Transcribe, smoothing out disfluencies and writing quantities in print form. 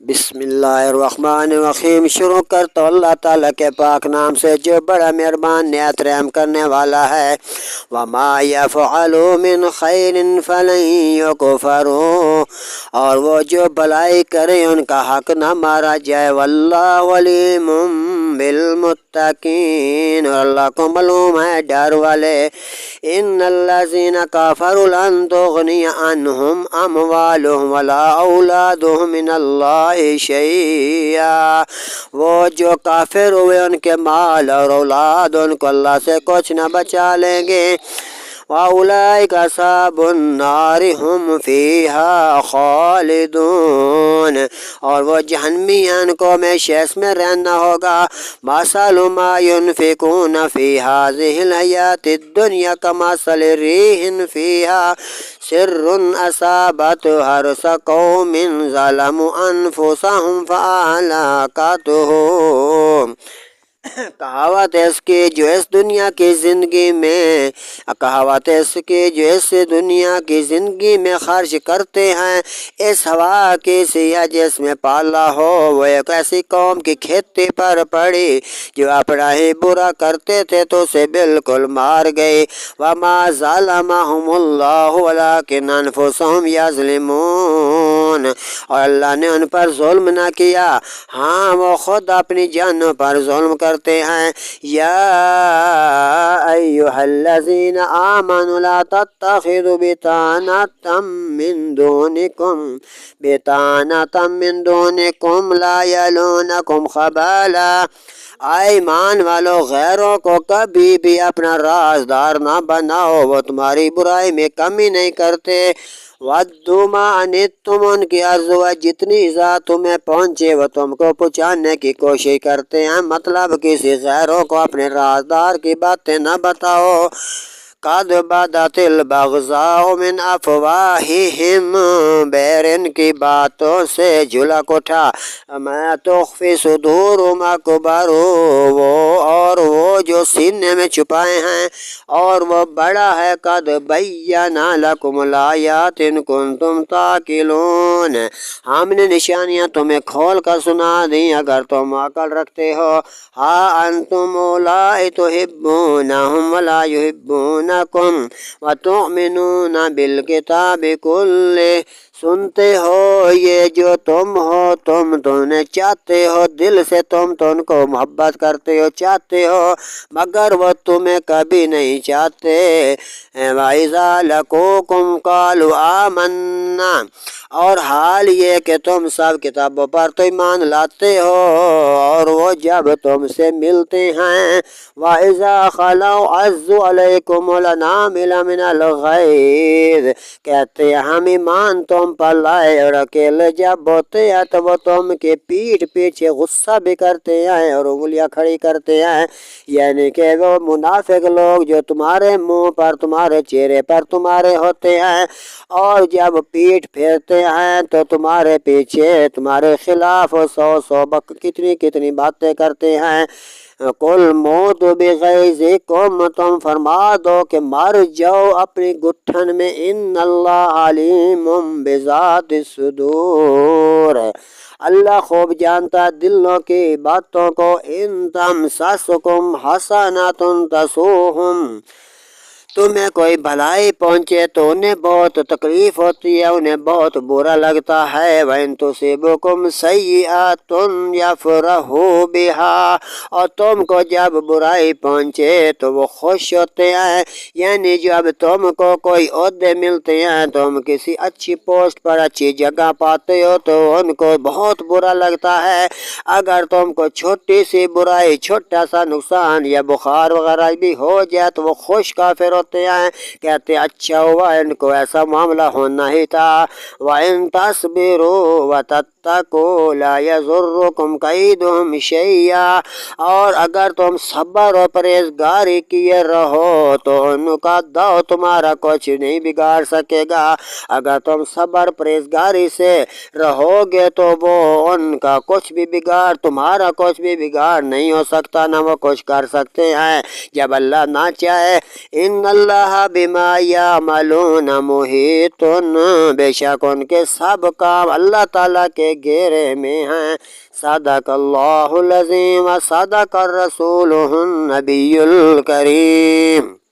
بسم اللہ الرحمن الرحیم۔ شروع کرتا ہوں اللہ تعالیٰ کے پاک نام سے جو بڑا مہربان نہایت رحم کرنے والا ہے۔ وما يفعلوا من خیر فلن يكفروا، اور وہ جو بلائی کرے ان کا حق نہ مارا جائے۔ واللہ علیم بالمتقین، اور اللہ کو معلوم ہے ڈر والے۔ ان الذین کفروا لن تغنی عنہم اموالہم ولا اولادہم من اللہ شیئا، وہ جو کافر ہوئے ان کے مال اور اولاد ان کو اللہ سے کچھ نہ بچا لیں گے۔ وَأُولَئِكَ أَصْحَابُ النَّارِ هُمْ فِيهَا خَالِدُونَ، اور وہ جہنمی ہیں ان کو ہمیشہ اس میں رہنا ہوگا۔ مَثَلُ مَا يُنْفِقُونَ فِي هَٰذِهِ الْحَيَاةِ الدُّنْيَا كَمَثَلِ رِيحٍ فِيهَا سِرٌّ أَصَابَتْ حَرْثَ قَوْمٍ ظَلَمُوا أَنفُسَهُمْ فَأَهْلَكَتْهُ۔ کہاوت ہے اس کی جو اس دنیا کی زندگی میں زندگی میں خرچ کرتے ہیں اس ہوا کی سیاہ جس میں پالا ہو، وہ ایک ایسی قوم کی کھیتی پر پڑی جو اپنا ہی برا کرتے تھے تو اسے بالکل مار گئی۔ وما ظلمهم اللہ ولکن انفسهم یظلمون، اور اللہ نے ان پر ظلم نہ کیا، ہاں وہ خود اپنی جانوں پر ظلم کرتے ہیں۔ یا ایھا الذین آمنوا لا تتخذوا بطانة من دونکم لا یلونکم خبالا، اے ایمان والو غیروں کو کبھی بھی اپنا رازدار نہ بناؤ، وہ تمہاری برائی میں کمی نہیں کرتے۔ وَدُّوا مَا عَنِتُّمْ، ان کی آرزو ہے جتنی ایذا تمہیں پہنچے وہ تم کو پہنچانے کی کوشش کرتے ہیں، مطلب کسی غیروں کو اپنے رازدار کی باتیں نہ بتاؤ۔ قَدْ بَدَتِ الْبَغْضَاءُ مِنْ أَفْوَاهِهِمْ، بیر ان کی باتوں سے جھلک اٹھا، مَا تُخْفِي صُدُورُهُمْ أَكْبَرُ، وہ جو سینے میں چھپائے ہیں اور وہ بڑا ہے۔ قَدْ بَيَّنَا لَكُمُ الْآيَاتِ إِن كُنتُمْ تَعْقِلُونَ، ہم نے نشانیاں تمہیں کھول کر سنا دیں اگر تم عقل رکھتے ہو۔ ہا انتم اولائی تحبونہم ولا یحبونکم وتؤمنون بالکتاب کلہ، سنتے ہو یہ جو تم ہو، تم انہیں چاہتے ہو دل سے، تم تو ان کو محبت کرتے ہو چاہتے ہو مگر وہ تمہیں کبھی نہیں چاہتے۔ وَإِذَا لَقُوكُمْ قَالُوا آمَنَّا، اور حال یہ کہ تم سب کتابوں پر تو ایمان لاتے ہو، اور وہ جب تم سے ملتے ہیں وَإِذَا خَلَوْا عَزُّوا عَلَيْكُمُ الْأَنَامِلَ مِنَ الْغَيْظِ، کہتے ہیں ہم ایمان تم پر لائے، اور اکیلے جب ہوتے ہیں تو وہ تم کے پیٹھ پیچھے غصہ بھی کرتے ہیں اور انگلیاں کھڑی کرتے ہیں، یعنی کہ وہ منافق لوگ جو تمہارے منہ پر تمہارے چہرے پر تمہارے ہوتے ہیں، اور جب پیٹھ پھیرتے ہیں تو تمہارے پیچھے تمہارے خلاف سو کتنی باتیں کرتے ہیں۔ قُلْ مُوتُوا بِغَیظِکُم، تم فرما دو کہ مر جاؤ اپنی گٹھن میں، ان اللہ علیم بذات الصدور، اللہ خوب جانتا ہے دلوں کی باتوں کو۔ ان تمسسکم حسنۃ تسؤہم، تمہیں کوئی بھلائی پہنچے تو انہیں بہت تکلیف ہوتی ہے، انہیں بہت برا لگتا ہے۔ وَإِن تُصِبْكُمْ سَیِّئَةٌ یفرحوا بِہا، اور تم کو جب برائی پہنچے تو وہ خوش ہوتے ہیں، یعنی جب تم کو کوئی عہدے ملتے ہیں، تم کسی اچھی پوسٹ پر اچھی جگہ پاتے ہو تو ان کو بہت برا لگتا ہے۔ اگر تم کو چھوٹی سی برائی، چھوٹا سا نقصان یا بخار وغیرہ بھی ہو جائے تو وہ خوش کافر ہوتے ہیں، کہتے ہیں اچھا ہوا ان کو ایسا معاملہ ہونا ہی تھا۔ وَإِن تَصْبِرُوا وَتَتَّقُوا لَا يَضُرُّكُمْ كَيْدُهُمْ شَيْئًا، اور اگر تم صبر و پرہیزگاری کیے رہو تو ان کا داؤ تمہارا کچھ نہیں بگاڑ سکے گا۔ اگر تم صبر پرہیزگاری سے رہو گے تو وہ ان کا کچھ بھی تمہارا کچھ بھی بگاڑ نہیں ہو سکتا، نہ وہ کچھ کر سکتے ہیں جب اللہ نہ چاہے۔ ان اللہ بما یعملون محیط، بے شک ان کے سب کام اللہ تعالیٰ کے گھیرے میں ہیں۔ صدق اللہ العظیم و صدق الرسول النبی الکریم۔